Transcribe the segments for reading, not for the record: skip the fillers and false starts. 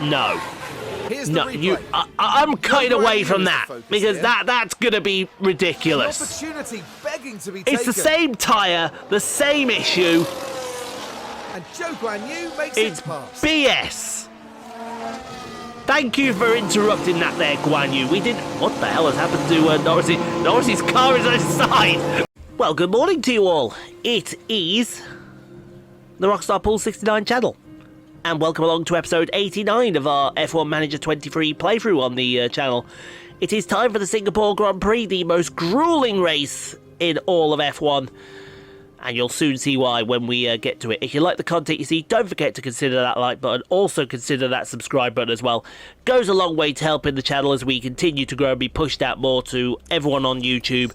No. No, I'm cutting away from that because that's going to be ridiculous. Opportunity begging to be it's taken. the same tyre, the same issue. And Zhou Guanyu makes it's it pass. BS. Thank you for interrupting that there, Guanyu. We didn't... What the hell has happened to Norris? Norris's car is on his side. Well, good morning to you all. It is the Rockstar Pool 69 channel. And welcome along to episode 89 of our F1 Manager 23 playthrough on the channel. It is time for the Singapore Grand Prix, the most grueling race in all of F1. And you'll soon see why when we get to it. If you like the content you see, don't forget to consider that like button. Also consider that subscribe button as well. Goes a long way to helping the channel as we continue to grow and be pushed out more to everyone on YouTube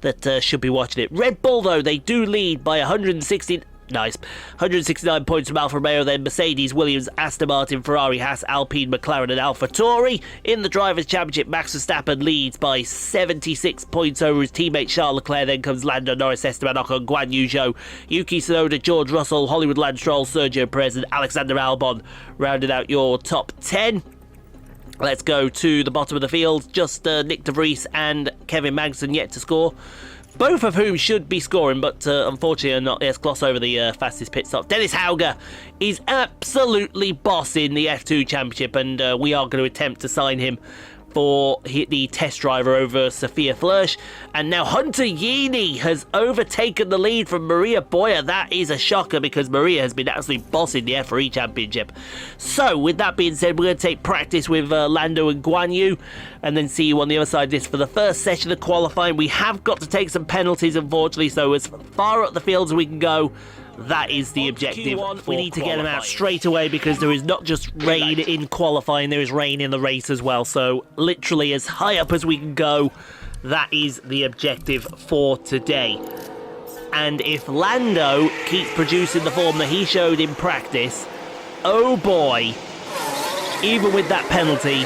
that should be watching it. Red Bull, though, they do lead by 160... Nice. 169 points from Alfa Romeo, then Mercedes, Williams, Aston Martin, Ferrari, Haas, Alpine, McLaren and Alfa Tauri. In the Drivers' Championship, Max Verstappen leads by 76 points over his teammate Charles Leclerc. Then comes Lando, Norris, Esteban Ocon, Guanyu, Zhou, Yuki Tsunoda, George Russell, Hollywood Lance Stroll, Sergio Perez and Alexander Albon rounded out your top 10. Let's go to the bottom of the field. Just Nick de Vries and Kevin Magnussen yet to score. Both of whom should be scoring, but unfortunately are not. Let's gloss over the fastest pit stop. Dennis Hauger is absolutely bossing the F2 Championship, and we are going to attempt to sign him for the test driver over Sophia Flörsch. And now Hunter Yeany has overtaken the lead from Maria Boyer. That is a shocker because Maria has been absolutely bossing the F3 Championship. So with that being said, we're going to take practice with Lando and Guanyu and then see you on the other side of this for the first session of qualifying. We have got to take some penalties, unfortunately, so as far up the field as we can go. That is the objective. We need to get them out straight away because there is not just rain in qualifying, there is rain in the race as well. So literally as high up as we can go, that is the objective for today. And if Lando keeps producing the form that he showed in practice, oh boy, even with that penalty,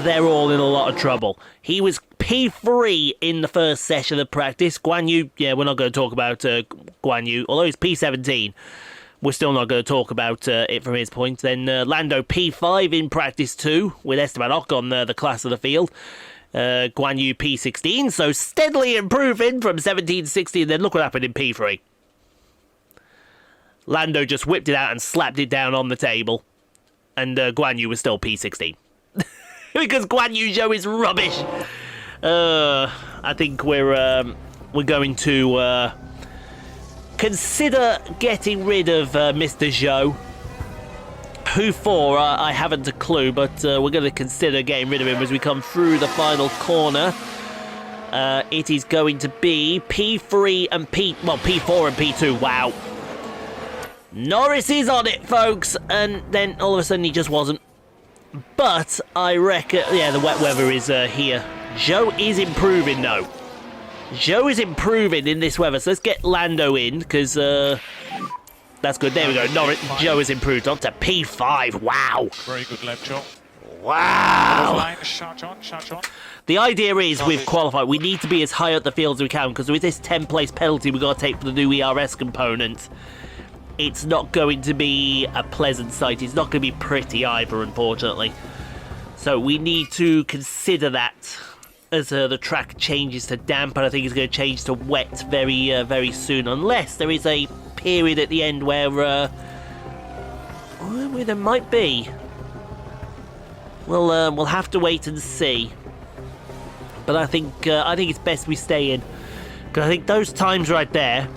they're all in a lot of trouble. He was P3 in the first session of practice. Guanyu, yeah, we're not going to talk about Guanyu, although he's P17. We're still not going to talk about it from his point. Then Lando P5 in practice too, with Esteban Ocon the class of the field. Guanyu P16, so steadily improving from 17 to 16. Then look what happened in P3. Lando just whipped it out and slapped it down on the table. And Guanyu was still P16. Because Guanyu Zhou is rubbish. I think we're going to consider getting rid of Mr. Zhou. Who for? I haven't a clue, but we're going to consider getting rid of him as we come through the final corner. It is going to be P3 and P4 and P2. Wow. Norris is on it, folks, and then all of a sudden he just wasn't. But I reckon, yeah, the wet weather is here. Zhou is improving, though. Zhou is improving in this weather. So let's get Lando in, because that's good. There we go. Norris, Zhou has improved on to P5. Wow. Very good left job. Wow. Shot on. The idea is, with qualifying, we need to be as high up the field as we can, because with this 10th place penalty we've got to take for the new ERS component, it's not going to be a pleasant sight. It's not going to be pretty either, unfortunately. So we need to consider that as the track changes to damp, and I think it's going to change to wet very soon, unless there is a period at the end where there might be. We'll have to wait and see. But I think it's best we stay in, because I think those times right there,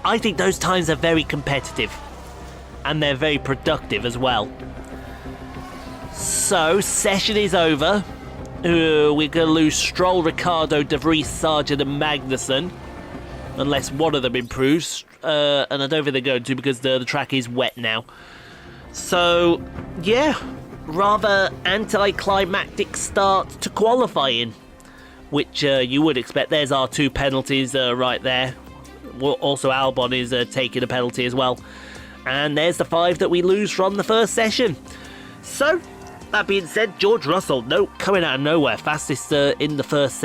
I think those times are very competitive. And they're very productive as well. So, session is over. We're going to lose Stroll, Ricciardo, De Vries, Sargent and Magnussen. Unless one of them improves. And I don't think they're going to because the track is wet now. So, yeah. Rather anticlimactic start to qualifying. Which you would expect. There's our two penalties right there. Also, Albon is taking a penalty as well. And there's the 5 that we lose from the first session. So, that being said, George Russell, coming out of nowhere. Fastest in the first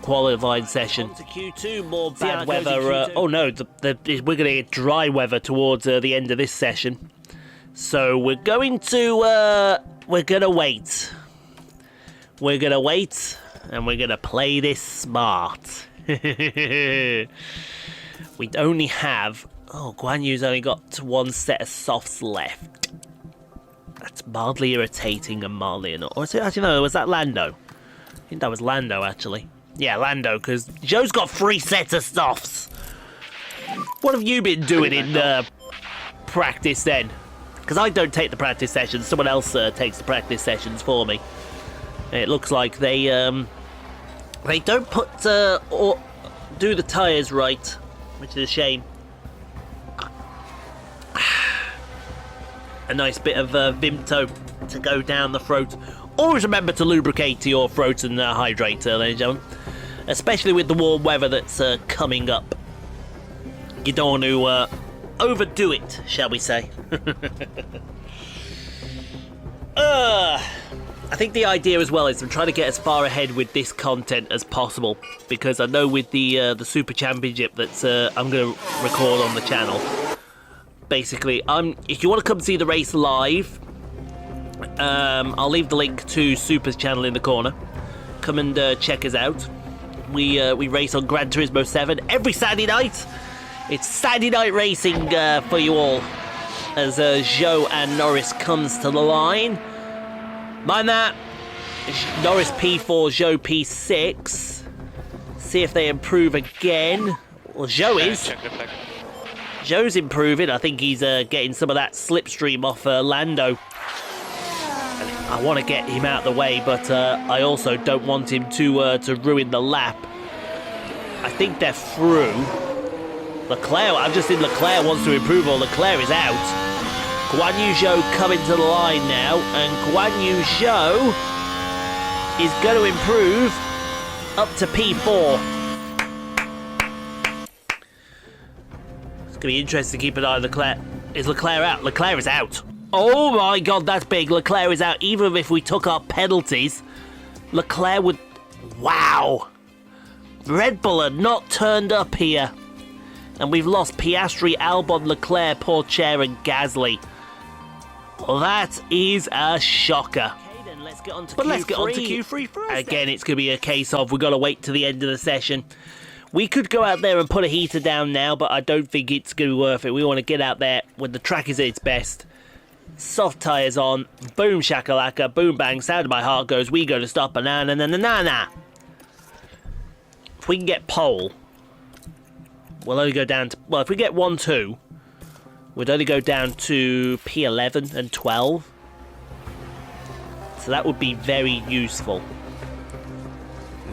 qualifying session. On to Q2, more bad weather. Oh no, we're going to get dry weather towards the end of this session. So we're going to, we're gonna wait. We're gonna wait, and we're gonna play this smart. We only have... Oh, Guanyu's only got one set of softs left. That's mildly irritating and mildly annoying. Or is it, actually, no, was that Lando? I think that was Lando, actually. Yeah, Lando, because Zhou's got 3 sets of softs. What have you been doing in practice, then? Because I don't take the practice sessions. Someone else takes the practice sessions for me. And it looks like they don't put or do the tyres right, which is a shame. A nice bit of Vimto to go down the throat. Always remember to lubricate your throat and hydrate, ladies and gentlemen. Especially with the warm weather that's coming up. You don't want to overdo it, shall we say. I think the idea as well is to try to get as far ahead with this content as possible, because I know with the Super Championship that I'm going to record on the channel, basically, if you want to come see the race live, I'll leave the link to Super's channel in the corner. Come and check us out. We race on Gran Turismo 7 every Saturday night. It's Saturday night racing for you all, as Zhou and Norris comes to the line. Mind that, Norris P4, Zhou P6. See if they improve again. Well, Zhou is. Zhou's improving. I think he's getting some of that slipstream off Lando. I want to get him out of the way, but I also don't want him to ruin the lap. I think they're through. Leclerc, I've just seen Leclerc wants to improve, or Leclerc is out. Guanyu Zhou coming to the line now, and Guanyu Zhou is going to improve up to P4. It's going to be interesting to keep an eye on Leclerc. Is Leclerc out? Leclerc is out. Oh my god, that's big. Leclerc is out. Even if we took our penalties, Leclerc would... Wow. Red Bull are not turned up here. And we've lost Piastri, Albon, Leclerc, Pourchaire and Gasly. Well, that is a shocker. Okay, then let's get on to Q3 first. Again, it's going to be a case of we've got to wait to the end of the session. We could go out there and put a heater down now, but I don't think it's going to be worth it. We want to get out there when the track is at its best. Soft tyres on. Boom shakalaka. Boom bang. Sound of my heart goes. We go to stop. Banana na na na na. If we can get pole, we'll only go down to... Well, if we get 1-2, we'd only go down to P11 and 12. So that would be very useful.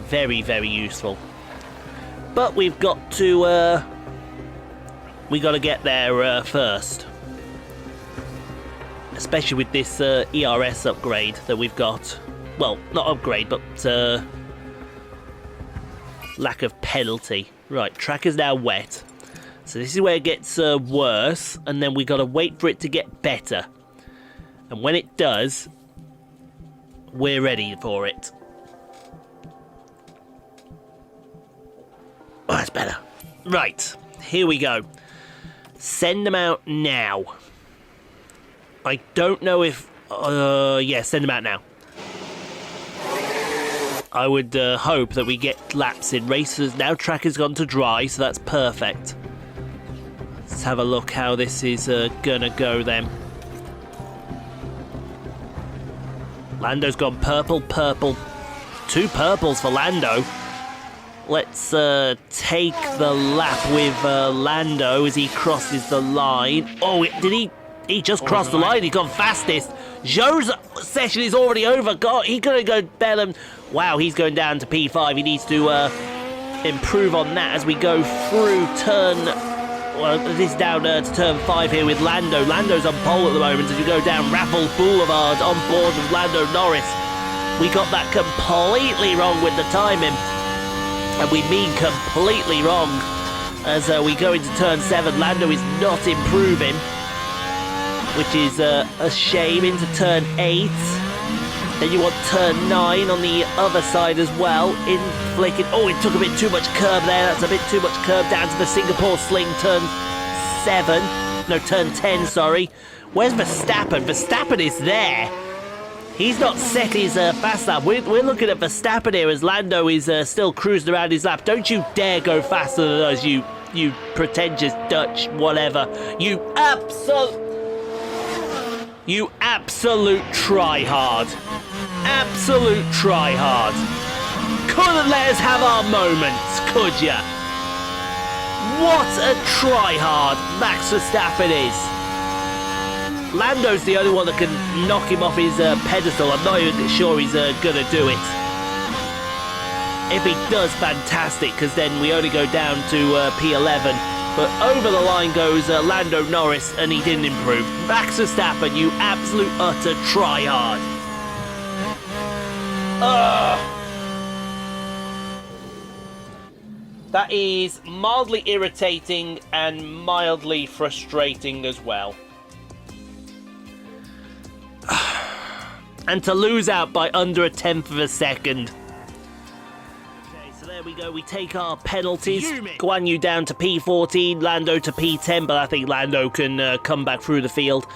Very, very useful. But we've got to... we got to get there first. Especially with this ERS upgrade that we've got. Well, not upgrade, but lack of penalty. Right, track is now wet. So this is where it gets worse, and then we got to wait for it to get better. And when it does, we're ready for it. Oh, that's better. Right, here we go. Send them out now. I don't know if... yeah, send them out now. I would hope that we get laps in races. Now track has gone to dry, so that's perfect. Let's have a look how this is gonna go then. Lando's gone purple, purple. 2 purples for Lando. Let's take the lap with Lando as he crosses the line. Oh, did he? He just crossed the line. He's gone fastest. Zhou's session is already over. God, he's going to go down. Wow, he's going down to P5. He needs to improve on that as we go through turn... Well, this is down to turn 5 here with Lando. Lando's on pole at the moment as we go down Raffles Boulevard on board with Lando Norris. We got that completely wrong with the timing. And we mean completely wrong. As we go into turn 7, Lando is not improving, which is a shame. Into turn 8. Then you want turn 9 on the other side as well. In flicking. Oh, it took a bit too much curb there. That's a bit too much curb down to the Singapore Sling. Turn 7. No, turn 10, sorry. Where's Verstappen? Verstappen is there. He's not set his fast lap. We're looking at Verstappen here as Lando is still cruising around his lap. Don't you dare go faster than us, you pretentious Dutch whatever. You absolute try-hard. Absolute try-hard. Couldn't let us have our moments, could ya? What a try-hard Max Verstappen is. Lando's the only one that can knock him off his pedestal. I'm not even sure he's gonna do it. If he does, fantastic, because then we only go down to P11. But over the line goes Lando Norris, and he didn't improve. Max Verstappen, you absolute utter tryhard. That is mildly irritating and mildly frustrating as well. And to lose out by under a tenth of a second. Okay, so there we go. We take our penalties. Guanyu down to P14, Lando to P10, but I think Lando can come back through the field.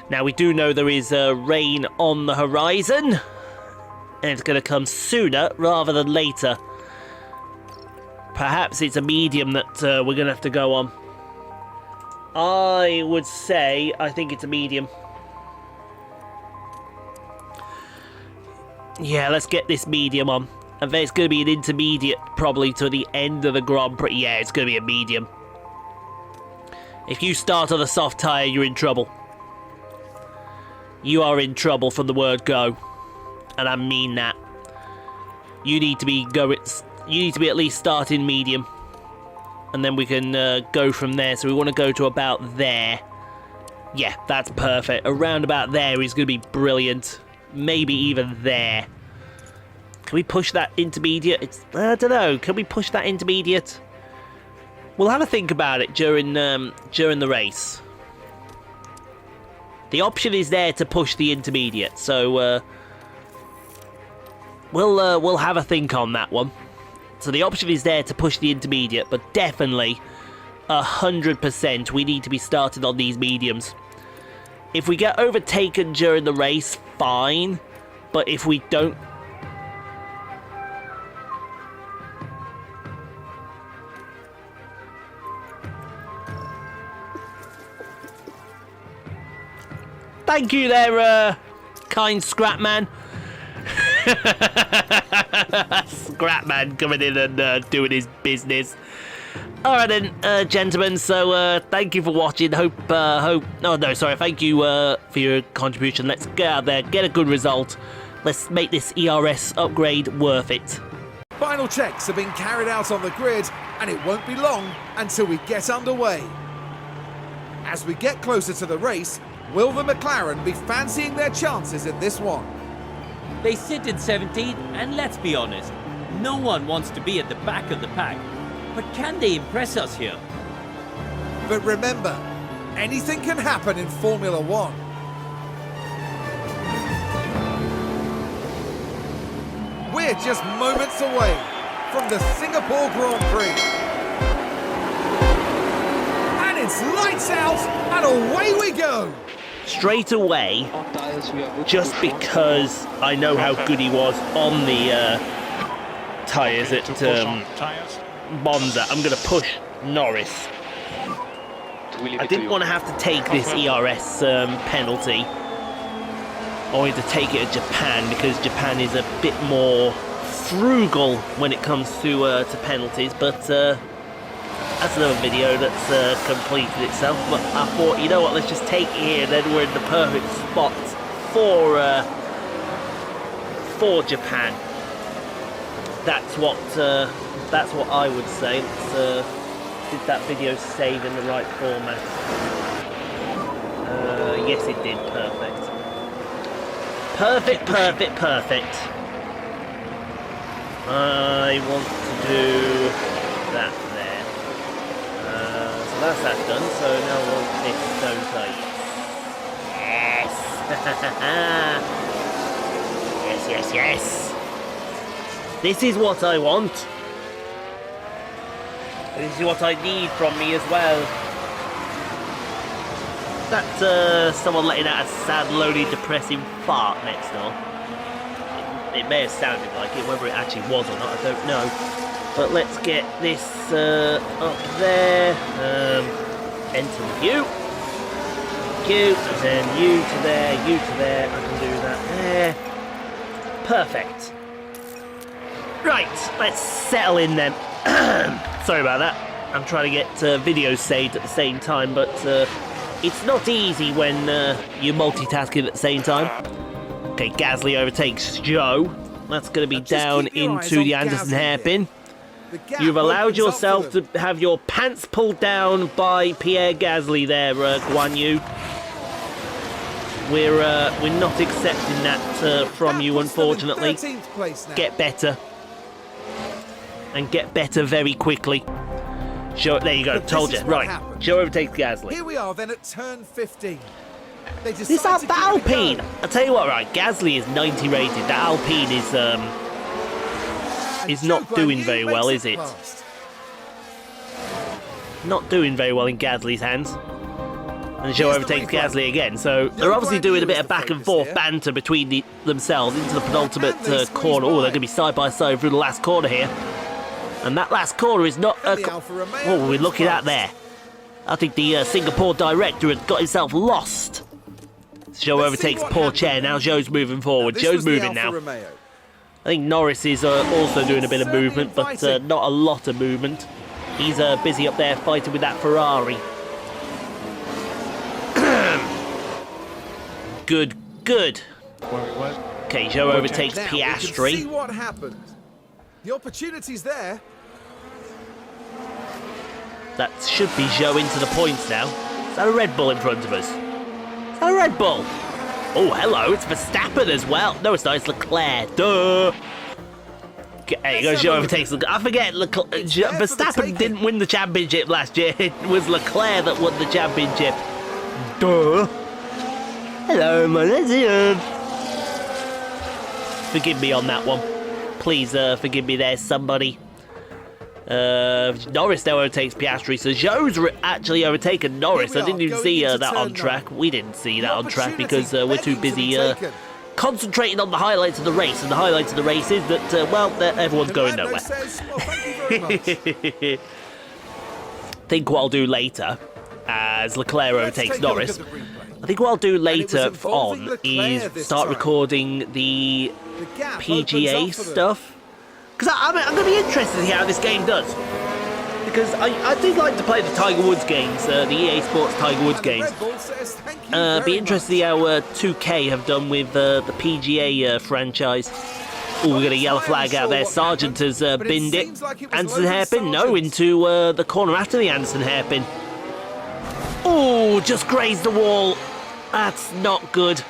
Now, we do know there is rain on the horizon, and it's going to come sooner rather than later. Perhaps it's a medium that we're going to have to go on. I would say I think it's a medium. Yeah, let's get this medium on. And then it's going to be an intermediate probably to the end of the Grand Prix. Yeah, it's going to be a medium. If you start on a soft tyre, you're in trouble. You are in trouble from the word go. And I mean that. You need to be going. You need to be at least starting medium. And then we can go from there. So we want to go to about there. Yeah, that's perfect. Around about there is going to be brilliant. Maybe even there. Can we push that intermediate? I don't know. Can we push that intermediate? We'll have a think about it during the race. The option is there to push the intermediate, so we'll have a think on that one. So the option is there to push the intermediate, but definitely 100% we need to be started on these mediums. If we get overtaken during the race, fine. But if we don't... Thank you there, kind Scrapman. Scrapman coming in and doing his business. Alright then, gentlemen, so thank you for watching. Thank you for your contribution. Let's get out there, get a good result. Let's make this ERS upgrade worth it. Final checks have been carried out on the grid, and it won't be long until we get underway. As we get closer to the race, will the McLaren be fancying their chances in this one? They sit in 17th, and let's be honest, no one wants to be at the back of the pack. But can they impress us here? But remember, anything can happen in Formula One. We're just moments away from the Singapore Grand Prix. And it's lights out, and away we go! Straight away, just because I know how good he was on the tyres at Monza, I'm going to push Norris. I didn't want to have to take this ERS penalty. I wanted to take it at Japan because Japan is a bit more frugal when it comes to penalties, but that's another video that's completed itself. But I thought, you know what, let's just take it here, then we're in the perfect spot for Japan. That's what I would say. Did that video save in the right format? Yes, it did. Perfect. Perfect. I want to do that there. So that's that done. So now I want this, don't I? Yes. Yes. This is what I want. This is what I need from me as well. That someone letting out a sad, lonely, depressing fart next door. It may have sounded like it, whether it actually was or not, I don't know. But let's get this up there. Enter the view. You, and then you to there, you to there. I can do that there. Perfect. Right, let's settle in then. Sorry about that. I'm trying to get videos saved at the same time, but it's not easy when you're multitasking at the same time. Okay, Gasly overtakes Zhou. That's going to be down into the Anderson hairpin. You've allowed yourself to have your pants pulled down by Pierre Gasly there, Guanyu. We're not accepting that from you, unfortunately. Get better. And get better very quickly. Zhou, there you go, told you. Right, Zhou overtakes Gasly. Here we are then at turn 15. This Alpine! I'll tell you what, right, Gasly is 90 rated. That Alpine is not doing very well, is it? Not doing very well in Gasly's hands. And Zhou overtakes Gasly again, so they're obviously doing a bit of back and forth banter between themselves into the penultimate corner. Oh, they're going to be side by side through the last corner here. And that last corner is not a... What were we looking at there? I think the Singapore director had got himself lost. Zhou overtakes poor chair. Now Zhou's moving forward. Zhou's moving now. I think Norris is also doing a bit of movement, but not a lot of movement. He's busy up there fighting with that Ferrari. Good. Okay, Zhou overtakes Piastri. See what happens. The opportunity's there. That should be Zhou into the points now. Is that a Red Bull in front of us? Is that a Red Bull? Oh, hello, it's Verstappen as well. No, it's not, it's Leclerc. Duh. There you go, Zhou overtakes Leclerc. I forget, Verstappen didn't win the championship last year. It was Leclerc that won the championship. Duh. Hello, my legend. Forgive me on that one. Please forgive me there, somebody. Norris now overtakes Piastri, so Zhou's actually overtaken Norris. I didn't even see that on track. We didn't see that on track because we're too busy concentrating on the highlights of the race. And the highlights of the race is that, well, everyone's going nowhere. I think what I'll do later, as Leclerc overtakes Norris, I think what I'll do later on is start recording the PGA stuff. Because I'm going to be interested to see how this game does. Because I do like to play the Tiger Woods games, the EA Sports Tiger Woods games. Be interested to see how 2K have done with the PGA franchise. Oh, we got a yellow flag out there. Sargent has binned it. Anderson hairpin? No, into the corner after the Anderson hairpin. Oh, just grazed the wall. That's not good.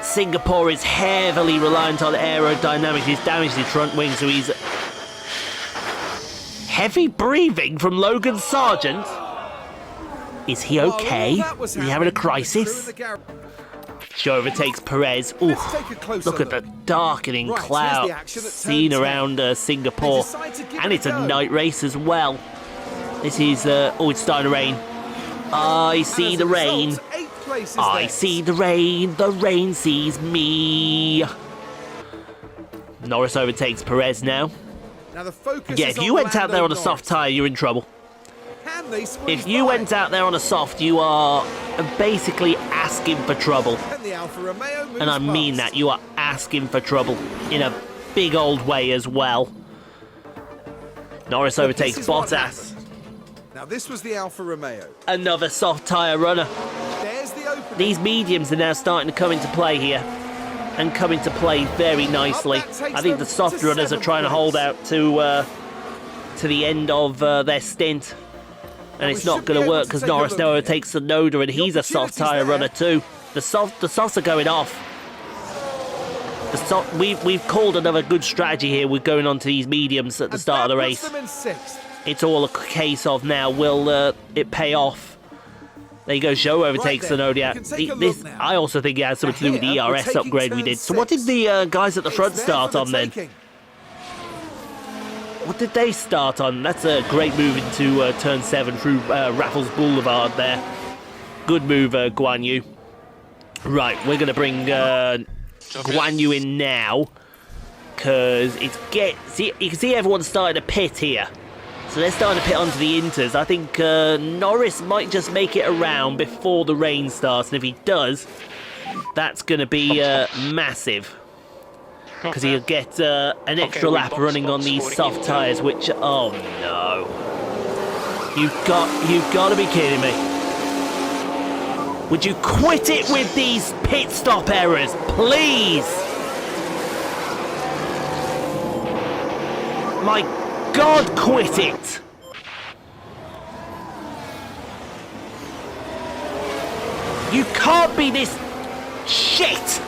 Singapore is heavily reliant on aerodynamics. He's damaged his front wing, so he's... Heavy breathing from Logan Sargent. Is he okay? Is he having a crisis? Zhou overtakes Perez. Ooh, look at the darkening cloud seen around Singapore. And it's a night race as well. This is... oh, it's starting to rain. I see the rain. I see the rain sees me. Norris overtakes Perez now. Yeah, if you went out there on a soft tyre, you're in trouble. If you went out there on a soft, you are basically asking for trouble. And I mean that, you are asking for trouble in a big old way as well. Norris overtakes Bottas. Now this was the Alfa Romeo. Another soft tyre runner. These mediums are now starting to come into play here. And come into play very nicely. I think the soft runners are trying to hold out to the end of their stint. And it's not going to work because Norris now overtakes Tsunoda and he's a soft tyre runner too. The softs are going off. We've called another good strategy here with going on to these mediums at the start of the race. It's all a case of now, will it pay off? There you go, Zhou overtakes Tsunoda. I also think it has something to do with the ERS upgrade we did. So what did the guys at the front start on then? What did they start on? That's a great move into turn 7 through Raffles Boulevard there. Good move, Guanyu. Right, we're going to bring Guanyu in now. Because you can see everyone's starting to pit here. So they're starting to pit onto the Inters. I think Norris might just make it around before the rain starts. And if he does, that's going to be massive. Because he'll get an extra lap running on these soft tyres, which... Oh, no. You've got to be kidding me. Would you quit it with these pit stop errors, please? My God, quit it! You can't be this shit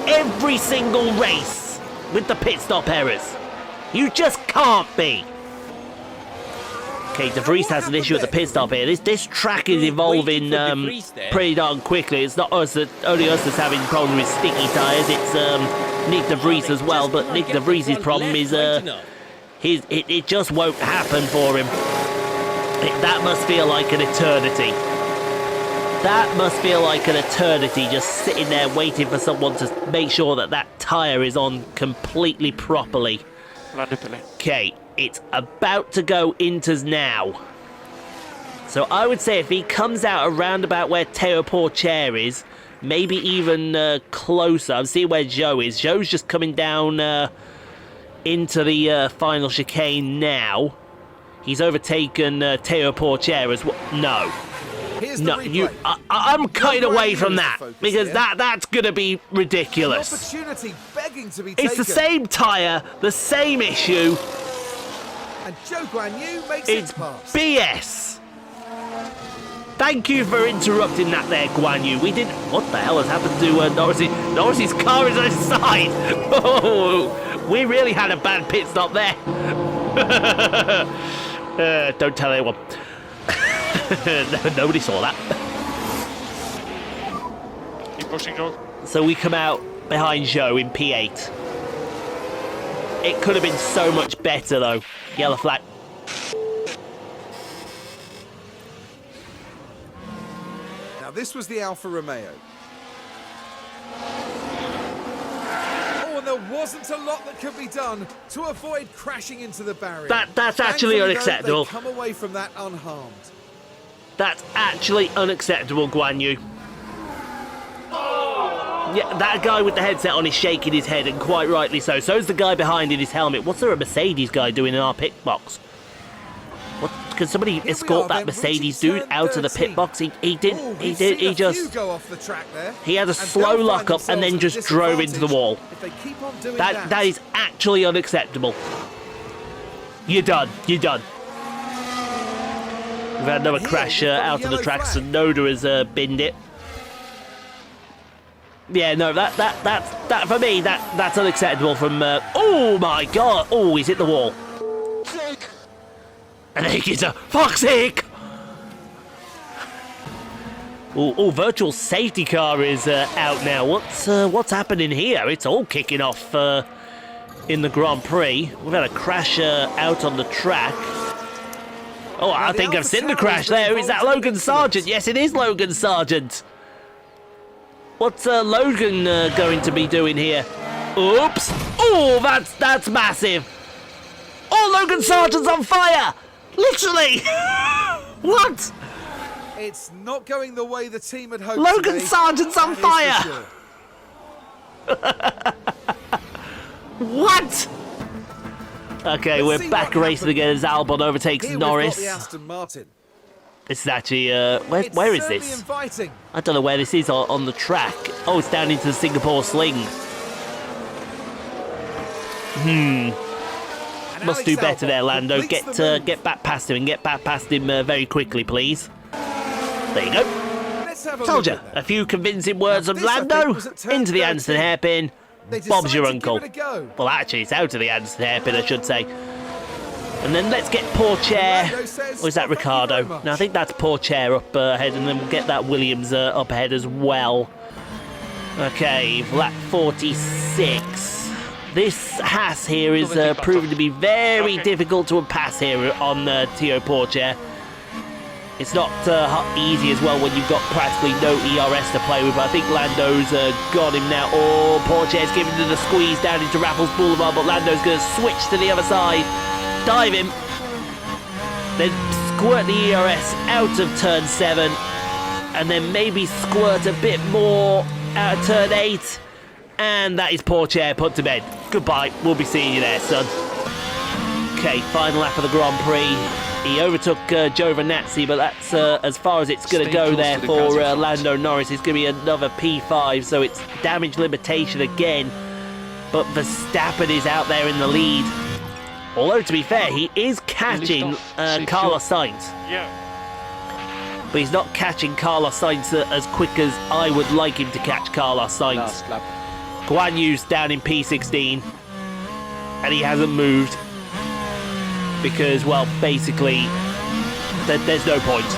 every single race with the pit stop errors. You just can't be. Okay, De Vries has an issue with the pit stop here. This track is evolving pretty darn quickly. It's not us only us that's having problems with sticky tyres. It's Nick De Vries as well. But Nick De Vries' problem is it just won't happen for him. That must feel like an eternity. That must feel like an eternity, just sitting there waiting for someone to make sure that tyre is on completely properly. Okay, it's about to go Inters now. So I would say if he comes out around about where Teo Porcher is, maybe even closer. I'm seeing where Zhou is. Zhou's just coming down into the final chicane now. He's overtaken Teo Porcher as well. No. No, I'm cutting away from that because that's going to be ridiculous. Opportunity begging to be it's the same tyre, the same issue. And Zhou Guanyu makes it's it pass. BS. Thank you for interrupting that there, Guanyu. We didn't... What the hell has happened to Norris? Norris's car is on his side. Oh, we really had a bad pit stop there. Don't tell anyone. Nobody saw that. Keep pushing, Zhou. So we come out behind Zhou in P8. It could have been so much better though. Yellow flag. Now this was the Alfa Romeo. Oh, and there wasn't a lot that could be done to avoid crashing into the barrier. That's actually Thankfully, unacceptable. They come away from that unharmed. That's actually unacceptable, Guanyu. Yeah, that guy with the headset on is shaking his head, and quite rightly so. So's the guy behind in his helmet. What's there a Mercedes guy doing in our pit box? What? Can somebody escort that Mercedes dude out of the pit box? He just Go off the track there, he had a slow lockup and then just drove into the wall. If they keep on doing that is actually unacceptable. You're done. You're done. We've had another crash out of the track. Sonoda has binned it. Yeah, no, that for me, that's unacceptable from. Oh my God! Oh, he's hit the wall. And then he gets a fuck's sake. Oh, virtual safety car is out now. What's happening here? It's all kicking off in the Grand Prix. We've had a crash out on the track. Oh, I think I've seen the crash there. Is that Logan Sargent? Yes, it is Logan Sargent. What's Logan going to be doing here? Oops! Oh, that's massive. Oh, Logan Sargent's on fire! Literally! What? It's not going the way the team had hoped. Logan today. Sargent's on fire! Sure. What? Okay, we're back racing again as Albon overtakes Here Norris. We've got the Aston Martin. This is actually, where is this? Inviting. I don't know where this is on the track. Oh, it's down into the Singapore Sling. Must do better there, Lando. Get back past him and get back past him very quickly, please. There you go. Told you. A few convincing words from Lando. Into the Anderson hairpin. Bob's your uncle. Well, actually, it's out of the Anderson hairpin, I should say. And then let's get Porcher. Or is that Ricardo? No, I think that's Porcher up ahead, and then we'll get that Williams up ahead as well. Okay, lap 46. This Haas here is proving to be very difficult to pass here on Teo Porcher. It's not easy as well when you've got practically no ERS to play with. But I think Lando's got him now. Oh, Porche's giving to the squeeze down into Raffles Boulevard, but Lando's going to switch to the other side. Dive him. Then squirt the ERS out of turn 7. And then maybe squirt a bit more out of turn 8. And that is Porche put to bed. Goodbye. We'll be seeing you there, son. Okay, final lap of the Grand Prix. He overtook Giovinazzi, but that's as far as it's going to go there for Lando Norris. It's going to be another P5, so it's damage limitation again. But Verstappen is out there in the lead. Although, to be fair, he is catching Carlos Sainz. Yeah. But he's not catching Carlos Sainz as quick as I would like him to catch Carlos Sainz. Last lap. Guanyu's down in P16, and he hasn't moved. Because, well, basically, there's no point.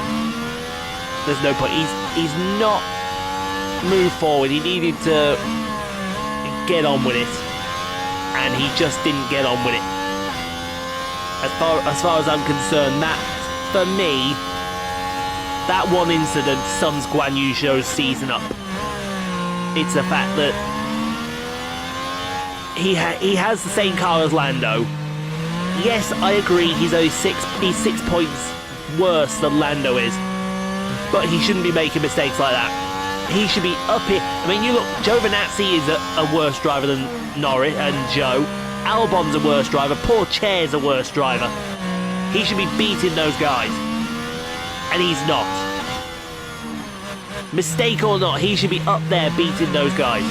There's no point. He's not moved forward. He needed to get on with it, and he just didn't get on with it. As far as I'm concerned, that, for me, that one incident sums Guanyu Zhou's season up. It's the fact that he has the same car as Lando. Yes, I agree, he's 6 points worse than Lando is, but he shouldn't be making mistakes like that. He should be up here. I mean, you look, Giovinazzi is a worse driver than Norris and Zhou. Albon's a worse driver. Porche's a worse driver. He should be beating those guys, and he's not. Mistake or not, he should be up there beating those guys.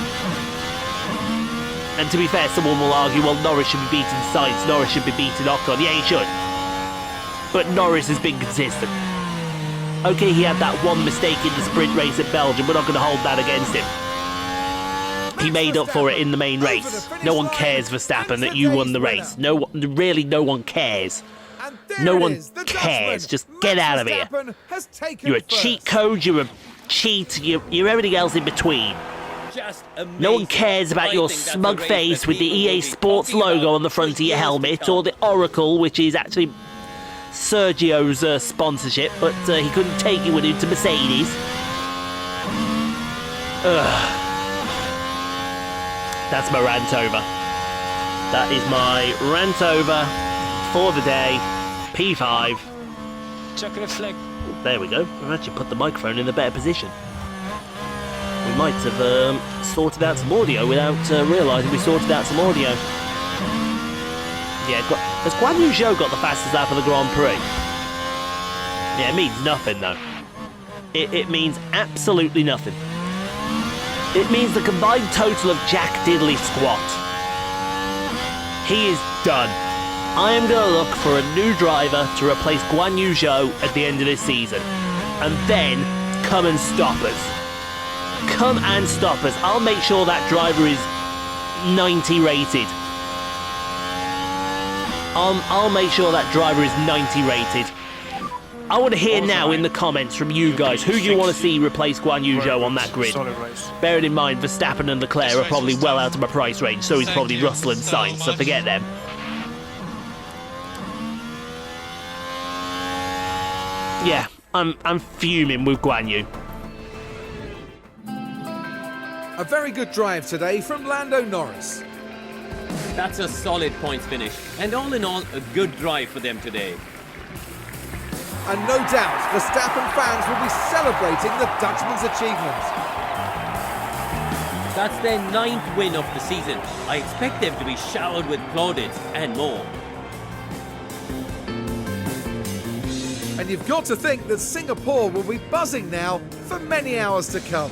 And to be fair, someone will argue, well, Norris should be beating Sainz, Norris should be beating Ocon. Yeah, he should. But Norris has been consistent. Okay, he had that one mistake in the sprint race at Belgium. We're not going to hold that against him. He made up for it in the main race. No one cares, Verstappen, that you won the race. Really, no one cares. No one cares. Just get out of here. You're a cheat code, you're a cheat, you're everything else in between. No one cares about your smug face with the EA Sports logo on the front of your helmet, or the Oracle, which is actually Sergio's sponsorship, but he couldn't take it with him to Mercedes. Ugh. That's my rant over. That is my rant over for the day. P5. Chocolate flag. There we go. I've actually put the microphone in a better position. We might have sorted out some audio without realising we sorted out some audio. Yeah, has Guanyu Zhou got the fastest lap of the Grand Prix? Yeah, it means nothing though. It means absolutely nothing. It means the combined total of Jack Diddley squat. He is done. I am going to look for a new driver to replace Guanyu Zhou at the end of this season. And then come and stop us. Come and stop us. I'll make sure that driver is 90 rated. I'll make sure that driver is 90 rated. I want to hear now in the comments from you guys who you want to see replace Guanyu Zhou on that grid. Bearing in mind Verstappen and Leclerc are probably well out of my price range, so he's probably Russell and Sainz, so forget them. Yeah, I'm fuming with Guanyu. A very good drive today from Lando Norris. That's a solid points finish, and all in all, a good drive for them today. And no doubt, Verstappen fans will be celebrating the Dutchman's achievement. That's their 9th win of the season. I expect them to be showered with plaudits and more. And you've got to think that Singapore will be buzzing now for many hours to come.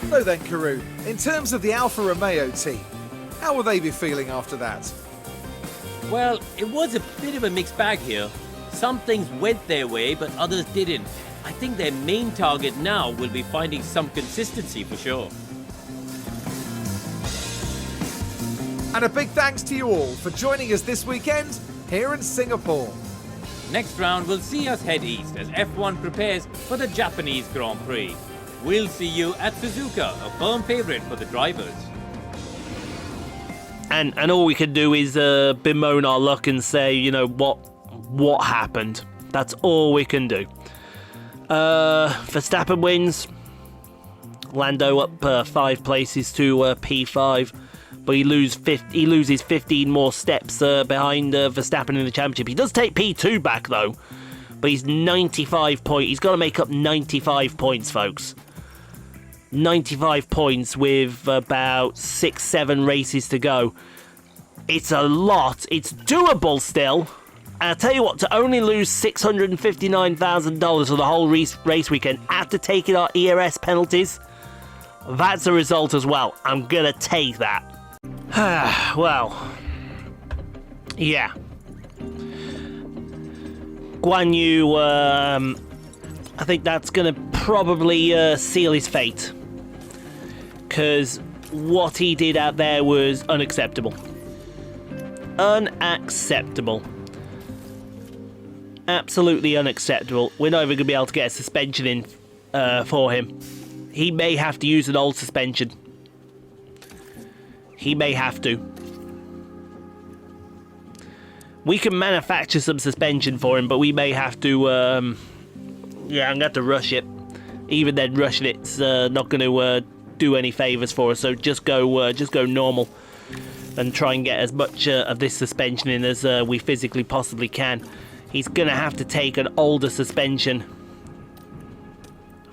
So then, Karun, in terms of the Alfa Romeo team, how will they be feeling after that? Well, it was a bit of a mixed bag here. Some things went their way, but others didn't. I think their main target now will be finding some consistency for sure. And a big thanks to you all for joining us this weekend here in Singapore. Next round will see us head east as F1 prepares for the Japanese Grand Prix. we'll see you at Suzuka, a firm favourite for the drivers. And all we can do is bemoan our luck and say, you know, what happened. That's all we can do. Verstappen wins. Lando up 5 places to P5, but he loses 15 more steps behind Verstappen in the championship. He does take P2 back though, but he's 95 points. He's got to make up 95 points, folks. 95 points with about 6-7 races to go. It's a lot. It's doable still. And I'll tell you what, to only lose $659,000 for the whole race weekend after taking our ERS penalties, that's a result as well. I'm gonna take that. Well, yeah. Guanyu, I think that's gonna probably seal his fate. Because what he did out there was unacceptable. Unacceptable. Absolutely unacceptable. We're not even going to be able to get a suspension in for him. He may have to use an old suspension. He may have to. We can manufacture some suspension for him, but we may have to... yeah, I'm going to have to rush it. Even then, rushing it's not going to do any favours for us, so just go normal. And try and get as much of this suspension in as we physically possibly can. He's going to have to take an older suspension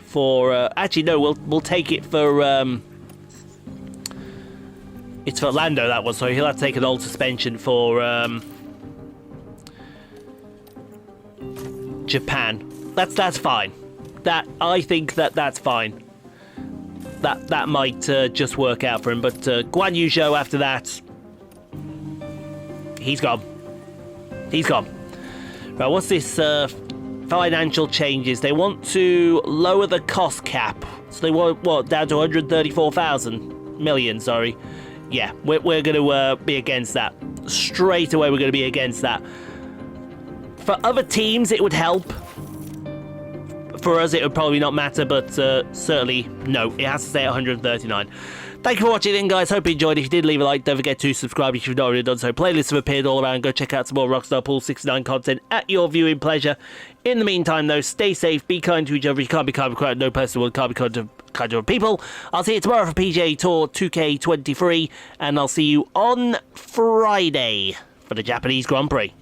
for... actually, no, we'll take it for... it's for Lando, that was, so he'll have to take an old suspension for Japan. That's fine. I think that's fine. That might just work out for him, but Guanyu Zhou after that... He's gone. He's gone. Right, what's this financial changes? They want to lower the cost cap. So they want, what, down to 134,000 million, sorry. Yeah, we're going to be against that. Straight away, we're going to be against that. For other teams, it would help. For us, it would probably not matter, but certainly, no. It has to stay at 139. Thank you for watching in, guys. Hope you enjoyed. If you did, leave a like. Don't forget to subscribe if you've not already done so. Playlists have appeared all around. Go check out some more Rockstar Pool 69 content at your viewing pleasure. In the meantime, though, stay safe. Be kind to each other. You can't be kind to no person will can't be kind to other people. I'll see you tomorrow for PGA Tour 2K23, and I'll see you on Friday for the Japanese Grand Prix.